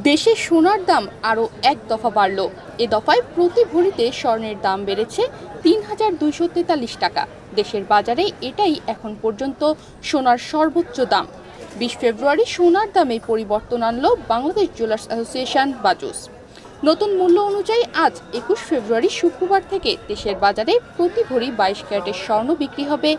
দেশে সোনার দাম আরও এক দফা বাড়ল। এ দফায় প্রতি ভরিতে স্বর্ণের দাম বেড়েছে ৩,২৪৩ টাকা। দেশের বাজারে এটাই এখন পর্যন্ত সোনার সর্বোচ্চ দাম। ২০ ফেব্রুয়ারি সোনার দামে পরিবর্তন আনল বাংলাদেশ জুয়েলার্স অ্যাসোসিয়েশন বাজুস। নতুন মূল্য অনুযায়ী আজ ২১ ফেব্রুয়ারি শুক্রবার থেকে দেশের বাজারে প্রতি ভরি ২২ ক্যারেটের স্বর্ণ বিক্রি হবে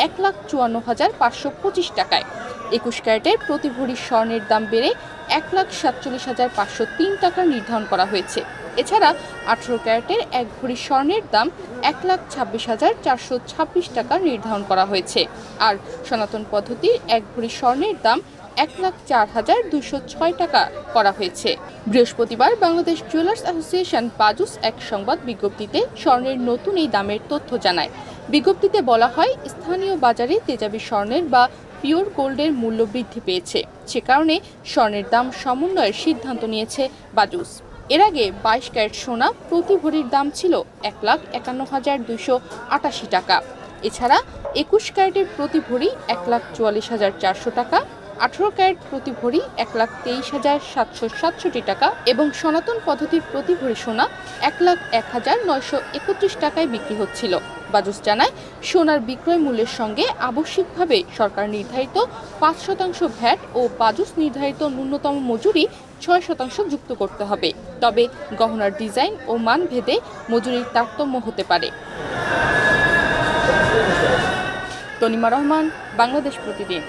১,৫৪,৫২৫ টাকায়। ২১ ক্যারেটের প্রতি ভরি স্বর্ণের দাম বেড়ে ১,৪৭,৫০৩ টাকা নির্ধারণ করা হয়েছে। এছাড়া ১৮ ক্যারেটের এক ভরি স্বর্ণের দাম ১,২৬,৪২৬ টাকা নির্ধারণ করা হয়েছে। আর সনাতন পদ্ধতির এক ভরি স্বর্ণের দাম ১,০৪,২০৬ টাকা করা হয়েছে। বৃহস্পতিবার বাংলাদেশ জুয়েলার্স অ্যাসোসিয়েশন বাজুস এক সংবাদ বিজ্ঞপ্তিতে স্বর্ণের নতুন এই দামের তথ্য জানায়। বিজ্ঞপ্তিতে বলা হয়, স্থানীয় বাজারে তেজাবি স্বর্ণের বা পিওর গোল্ডের মূল্য বৃদ্ধি পেয়েছে, সে কারণে স্বর্ণের দাম সমন্বয়ের সিদ্ধান্ত নিয়েছে বাজুস। এর আগে ২২ ক্যারেট সোনা প্রতি ভরির দাম ছিল ১,৫১,২৮৮ টাকা। এছাড়া ২১ ক্যারেটের প্রতি ভরি ১,৪৪,৪০০ টাকা, ১৮ ক্যারেট প্রতি ভরি ১,২৩,৭৬৭ টাকা এবং সনাতন পদ্ধতির প্রতি ভরি সোনা ১,০১,৯৩১ টাকায় বিক্রি হচ্ছিল। বাজুস জানায়, সোনার বিক্রয় মূল্যের সঙ্গে আবশ্যিকভাবে সরকার নির্ধারিত ৫% ভ্যাট ও বাজুস নির্ধারিত ন্যূনতম মজুরি ৬% যুক্ত করতে হবে। তবে গহনার ডিজাইন ও মান ভেদে মজুরির তারতম্য হতে পারে। তনিমা রহমান, বাংলাদেশ প্রতিদিন।